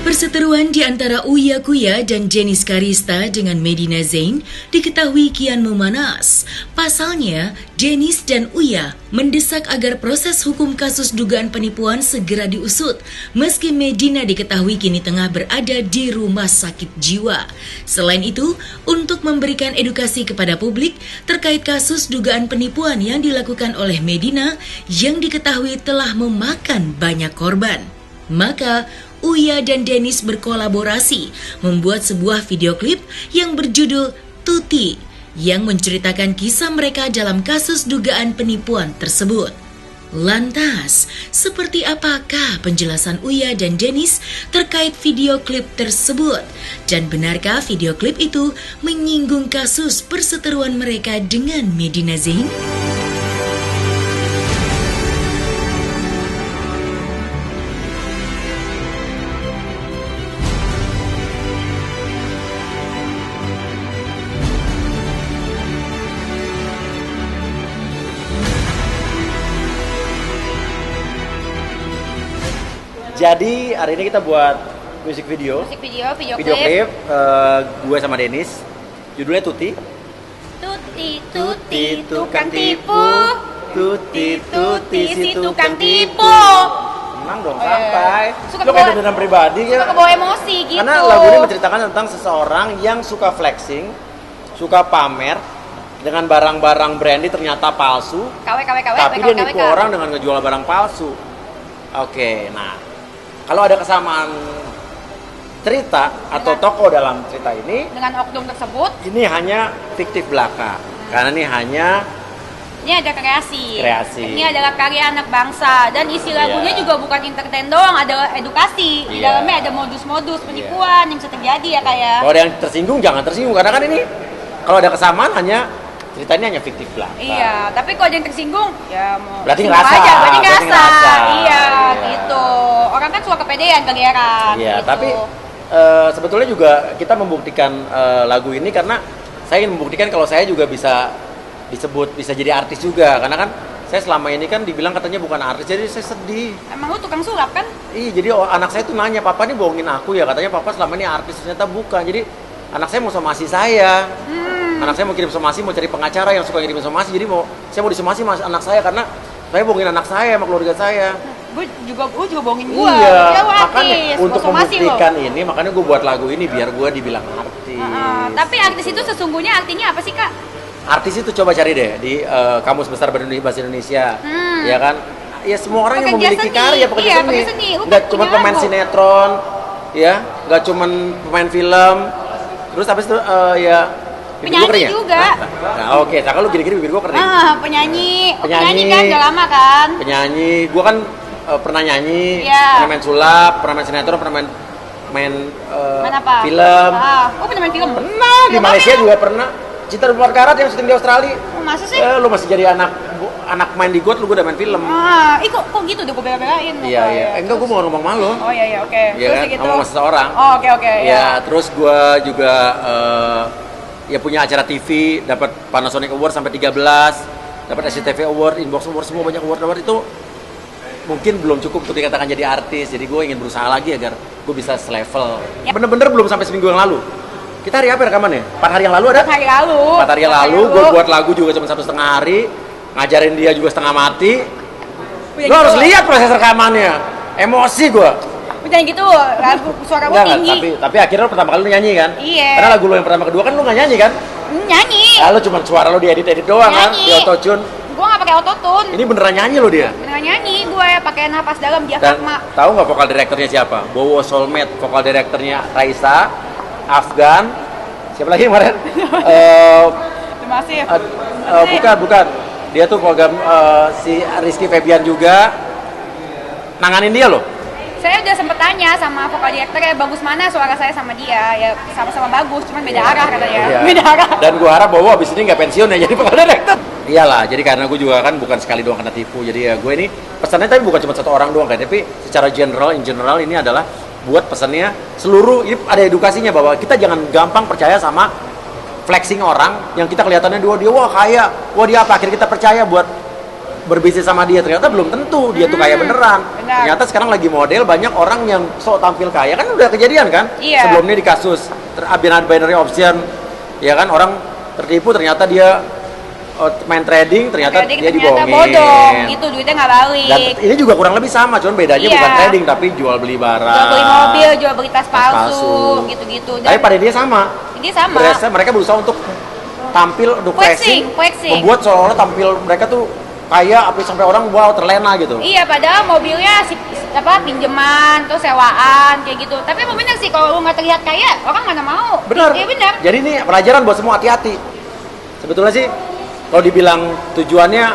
Perseteruan di antara Uya Kuya dan Jenis Karista dengan Medina Zain diketahui kian memanas. Pasalnya, Jenis dan Uya mendesak agar proses hukum kasus dugaan penipuan segera diusut, meski Medina diketahui kini tengah berada di rumah sakit jiwa. Selain itu, untuk memberikan edukasi kepada publik terkait kasus dugaan penipuan yang dilakukan oleh Medina yang diketahui telah memakan banyak korban, maka Uya dan Denis berkolaborasi membuat sebuah video klip yang berjudul Tuti yang menceritakan kisah mereka dalam kasus dugaan penipuan tersebut. Lantas, seperti apakah penjelasan Uya dan Denis terkait video klip tersebut? Dan benarkah video klip itu menyinggung kasus perseteruan mereka dengan Medina Zain? Jadi hari ini kita buat video klip gue sama Denis. Judulnya Tuti. Tuti, tukang tipu. Tuti, si tukang tipu. Tenang dong, santai. Suka Lo kayak dendam pribadi ya. Suka kebawa emosi gitu. Karena lagu ini menceritakan tentang seseorang yang suka flexing, suka pamer dengan barang-barang branded ternyata palsu. Tapi dia nipu orang dengan ngejual barang palsu. Oke, nah kalau ada kesamaan cerita atau tokoh dalam cerita ini dengan oknum tersebut, ini hanya fiktif belaka. Karena ini ada kreasi. Ini adalah karya anak bangsa dan isi lagunya juga bukan entertain doang, ada edukasi. Di dalamnya ada modus-modus penipuan yang bisa terjadi ya kayak. Kalau ada yang tersinggung jangan tersinggung karena kan ini kalau ada kesamaan cerita ini hanya fiktif belaka. Iya, tapi kalau ada yang tersinggung ya mau berarti ngerasa. Iya, gitu. Orang kan suka kepedean, kegeeran. Iya, gitu. tapi sebetulnya juga kita membuktikan lagu ini karena saya ingin membuktikan kalau saya juga bisa jadi artis juga. Karena kan saya selama ini kan dibilang katanya bukan artis, jadi saya sedih. Emang lu tukang sulap kan? Iya, jadi anak saya tuh nanya, papa nih bohongin aku ya, katanya papa selama ini artis, ternyata bukan. Jadi anak saya mau somasi saya. Anak saya mau kirim somasi, mau cari pengacara yang suka kirim somasi, jadi saya mau disomasi mas anak saya karena saya bohongin anak saya sama keluarga saya. Gue juga bohongin gue. Iya, makanya untuk membuktikan ini, makanya gue buat lagu ini biar gue dibilang artis. Tapi artis itu sesungguhnya artinya apa sih kak? Artis itu coba cari deh di Kamus Besar Bahasa Indonesia, ya kan? Ya semua orang yang memiliki karya pekerja seni. Nggak cuma pemain sinetron, ya, nggak cuma pemain film. Terus habis itu penyanyi juga. Nah, oke. Nah, kalau gini-gini bibir gue kering. Penyanyi kan udah lama kan? Penyanyi, gue kan pernah nyanyi, yeah. Pernah main sulap, pernah main sinetron, pernah main apa? Film. Oh, pernah main film? Pernah, di Malaysia juga pernah. Cinta Luar Karat yang syuting di Australia. Masa sih? Lu masih jadi anak main di got, lu gue udah main film. Kok gitu udah gue bela-belain. Iya. Enggak, gue mau ngomong malu. Oh iya, oke. Iya kan, gitu. ngomong sama seseorang. Oh, oke. Ya, terus gue juga punya acara TV, dapat Panasonic Award sampai 13, dapat SCTV Award, Inbox Award, semua banyak award itu mungkin belum cukup untuk dikatakan jadi artis. Jadi gue ingin berusaha lagi agar gue bisa selevel. Bener-bener belum sampai seminggu yang lalu. Kita hari apa rekamannya? 4 hari yang lalu ada? 4 hari lalu. Gue buat lagu juga cuma 1,5 hari, ngajarin dia juga setengah mati. Lo harus lihat proses rekamannya, emosi gue. Jangan gitu, lagu suara gue tinggi. Tapi akhirnya lo pertama kali lo nyanyi kan? Iya. Karena lagu lo yang pertama kedua kan lo nggak nyanyi kan? Nyanyi. Lo cuma suara lo diedit doang kan? Di autotune. Gue nggak pakai autotune. Ini beneran nyanyi lo dia? Beneran nyanyi, gue pakai napas dalam diafragma. Dan tahu nggak vokal direkturnya siapa? Bowo Soulmate, vokal direkturnya Raisa, Afgan, siapa lagi kemarin? Masif. Bukan. Dia tuh program si Rizky Febian juga nanganin dia loh. Saya udah sempet tanya sama vokal direkturnya bagus mana suara saya sama dia, ya sama-sama bagus, cuman beda arah katanya. Iya. Beda arah. Dan gue harap bahwa abis ini nggak pensiun ya jadi vokal direktur. Iyalah, jadi karena gue juga kan bukan sekali doang kena tipu, jadi ya gue ini pesannya tapi bukan cuma satu orang doang kan, tapi secara in general ini adalah buat pesannya seluruh, ini ada edukasinya bahwa kita jangan gampang percaya sama flexing orang yang kita kelihatannya dia wah kaya, wah dia apa, akhirnya kita percaya buat berbisnis sama dia. Ternyata belum tentu dia tuh kaya beneran. Benar. Ternyata sekarang lagi model banyak orang yang sok tampil kaya, kan udah kejadian kan? Iya. Sebelumnya di kasus binary option, ya kan, orang tertipu ternyata dia main trading, ternyata dia dibohongin. Bodong, gitu duitnya nggak balik. Dan ini juga kurang lebih sama, cuman bedanya bukan trading tapi jual beli barang. Jual beli mobil, jual beli tas palsu, gitu-gitu. Tapi pada dia sama. Ini sama. Mereka berusaha untuk tampil, untuk flexing, membuat seolah-olah tampil mereka tuh kaya, sampai orang wow terlena gitu. Iya, padahal mobilnya pinjaman, terus sewaan kayak gitu. Tapi emang bener sih kalau lu nggak terlihat kaya, orang mana mau. Benar. Iya benar. Jadi ini pelajaran buat semua, hati-hati. Sebetulnya sih kalau dibilang tujuannya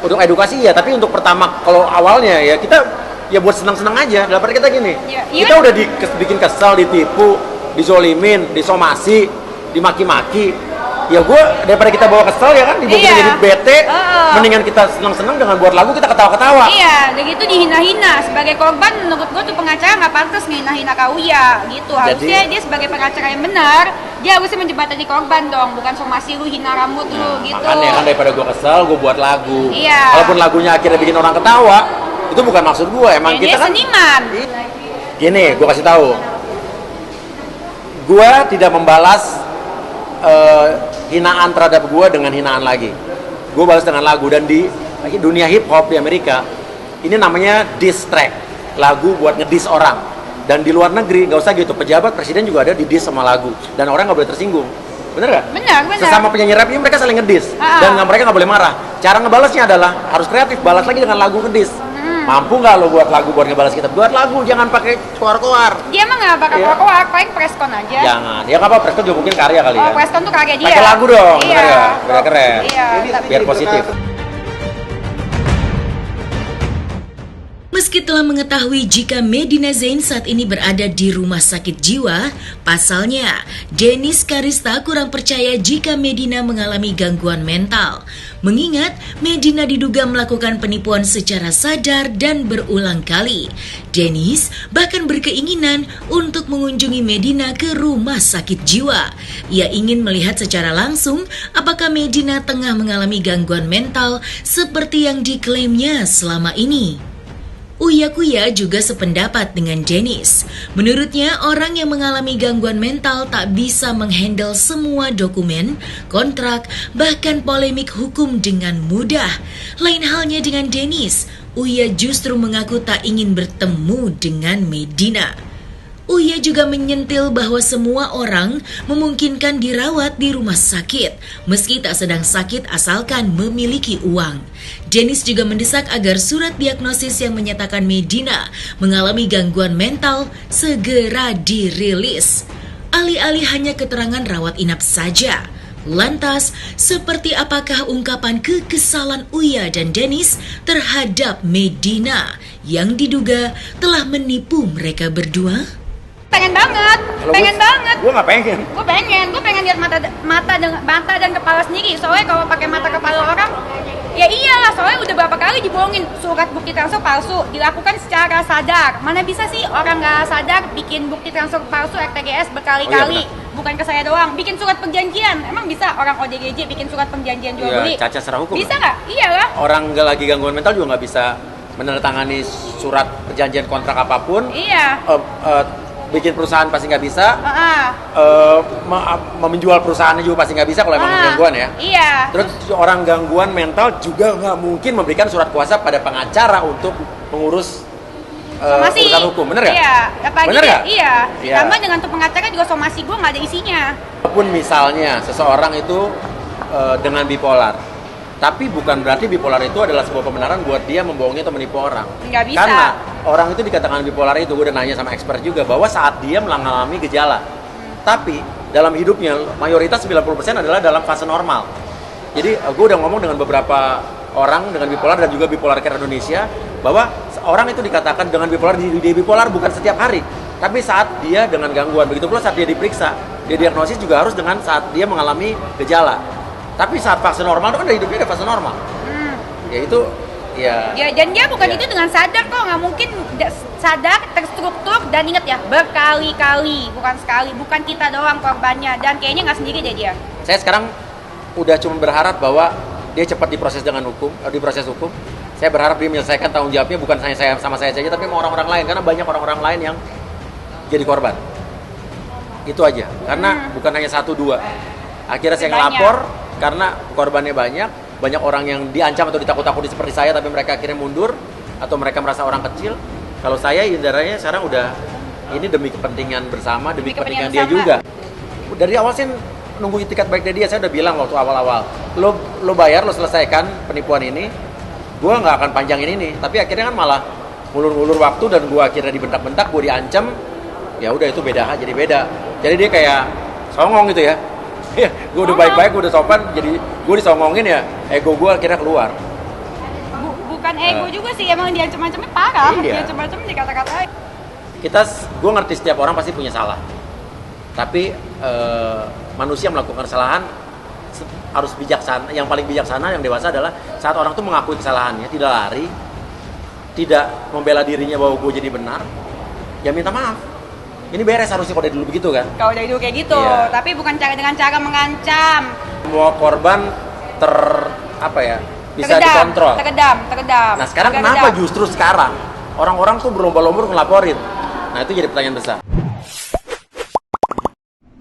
untuk edukasi ya, tapi untuk pertama kalau awalnya ya kita ya buat senang-senang aja. Dalam arti kita gini, Ya, kita udah bikin kesel, ditipu, dizolimin, disomasi, dimaki-maki. Ya gue daripada kita bawa kesel ya kan, dibawa kita jadi bete, mendingan kita senang-senang dengan buat lagu kita ketawa-ketawa. Iya, dan gitu dihina-hina. Sebagai korban menurut gue tuh pengacara nggak pantas ngehina-hina Kak Uya gitu. Harusnya dia sebagai pengacara yang benar, dia harusnya menjembatani korban dong, bukan somasi lu, hina rambut lu gitu. Makanya kan daripada gue kesel, gue buat lagu. Iya. Walaupun lagunya akhirnya bikin orang ketawa, itu bukan maksud gue. Emang Dan kita dia kan seniman. Gini, gue kasih tahu. Gue tidak membalas hinaan terhadap gue dengan hinaan lagi. Gue balas dengan lagu. Dan di dunia hip hop di Amerika ini namanya diss track, lagu buat ngediss orang. Dan di luar negeri nggak usah gitu, pejabat presiden juga ada di diss sama lagu, dan orang nggak boleh tersinggung. Bener gak? Benar. Sesama penyanyi rap ini mereka saling ngediss, dan mereka nggak boleh marah. Cara ngebalasnya adalah harus kreatif, balas lagi dengan lagu ngediss. Mampu nggak lo buat lagu buat ngebalas kita? Buat lagu, jangan pakai koar-koar. Dia emang nggak pakai koar, paling preskon aja. Jangan, ya nggak apa, preskon juga mungkin karya kali ya. Oh, preskon tuh karya dia. Pakai lagu dong, Iya. bener gak? Biar keren. Iya. Biar positif. Meski telah mengetahui jika Medina Zain saat ini berada di rumah sakit jiwa, pasalnya Denis Karista kurang percaya jika Medina mengalami gangguan mental. Mengingat Medina diduga melakukan penipuan secara sadar dan berulang kali. Denis bahkan berkeinginan untuk mengunjungi Medina ke rumah sakit jiwa. Ia ingin melihat secara langsung apakah Medina tengah mengalami gangguan mental seperti yang diklaimnya selama ini. Uya Kuya juga sependapat dengan Denis. Menurutnya, orang yang mengalami gangguan mental tak bisa menghandle semua dokumen, kontrak, bahkan polemik hukum dengan mudah. Lain halnya dengan Denis, Uya justru mengaku tak ingin bertemu dengan Medina. Uya juga menyentil bahwa semua orang memungkinkan dirawat di rumah sakit, meski tak sedang sakit asalkan memiliki uang. Denis juga mendesak agar surat diagnosis yang menyatakan Medina mengalami gangguan mental segera dirilis. Alih-alih hanya keterangan rawat inap saja. Lantas, seperti apakah ungkapan kekesalan Uya dan Denis terhadap Medina yang diduga telah menipu mereka berdua? Pengen banget. Gue nggak pengen. Gue pengen lihat mata dan kepala sendiri. Soalnya kalau pakai mata kepala orang, ya iyalah. Soalnya udah berapa kali dibohongin, surat bukti transfer palsu dilakukan secara sadar. Mana bisa sih orang nggak sadar bikin bukti transfer palsu RTGS berkali-kali? Bukan ke saya doang, bikin surat perjanjian. Emang bisa orang ODGJ bikin surat perjanjian jual beli? Cacat secara hukum. Bisa nggak? Iyalah. Orang nggak lagi gangguan mental juga nggak bisa menandatangani surat perjanjian kontrak apapun. Iya. Bikin perusahaan pasti nggak bisa, menjual perusahaannya juga pasti nggak bisa kalau emang gangguan ya. Iya. Terus orang gangguan mental juga nggak mungkin memberikan surat kuasa pada pengacara untuk mengurus urusan hukum, bener nggak? Iya. Apalagi bener nggak? Iya. Iya. Ditambah dengan tuh pengacara juga somasi gue nggak ada isinya. Walaupun misalnya seseorang itu dengan bipolar, tapi bukan berarti bipolar itu adalah sebuah pembenaran buat dia membohongi atau menipu orang. Nggak bisa. Karena orang itu dikatakan bipolar itu, gue udah nanya sama expert juga, bahwa saat dia mengalami gejala. Tapi dalam hidupnya mayoritas 90% adalah dalam fase normal. Jadi gue udah ngomong dengan beberapa orang dengan bipolar dan juga bipolar care Indonesia, bahwa orang itu dikatakan dengan bipolar, dia bipolar bukan setiap hari, tapi saat dia dengan gangguan. Begitu pula saat dia diperiksa, dia diagnosis juga harus dengan saat dia mengalami gejala. Tapi saat fase normal itu kan dari hidupnya ada fase normal. Ya itu ya. Ya, dan dia bukan itu dengan sadar kok, nggak mungkin sadar, terstruktur, dan ingat ya berkali-kali, bukan sekali, bukan kita doang korbannya, dan kayaknya nggak sendiri deh dia. Saya sekarang udah cuma berharap bahwa dia cepat diproses diproses hukum. Saya berharap dia menyelesaikan tanggung jawabnya bukan hanya saya sama saya saja, tapi sama orang-orang lain, karena banyak orang-orang lain yang jadi korban. Itu aja, karena bukan hanya 1-2. Akhirnya saya ngelapor karena korbannya banyak orang yang diancam atau ditakut-takuti seperti saya, tapi mereka akhirnya mundur atau mereka merasa orang kecil. Kalau saya ibaratnya sekarang udah ini demi kepentingan bersama, demi kepentingan dia juga. Dari awal sih nunggu itikat baik dari dia, saya udah bilang waktu awal-awal, lo bayar, lo selesaikan penipuan ini, gue nggak akan panjangin ini. Tapi akhirnya kan malah ngulur-ngulur waktu dan gue akhirnya dibentak-bentak, gue diancam. Ya udah itu beda, jadi beda. Jadi dia kayak songong gitu ya. Gue udah baik-baik, gue udah sopan, jadi gue disongongin ya, ego gue akhirnya keluar. Bukan ego juga sih, emang dia macam-macamnya parah. Iya. Dia macam-macam dikata-katain. Gue ngerti setiap orang pasti punya salah. Tapi manusia melakukan kesalahan harus bijaksana. Yang paling bijaksana, yang dewasa adalah saat orang tuh mengakui kesalahannya, tidak lari, tidak membela dirinya bahwa gue jadi benar, ya minta maaf. Ini beres harusnya kalau dari dulu begitu kan? Kalau dari dulu kayak gitu, Iya. tapi bukan dengan cara mengancam. Semua korban bisa dikontrol. Terkedam. Nah sekarang kenapa justru sekarang orang-orang tuh berlomba-lomba ngelaporin? Nah itu jadi pertanyaan besar.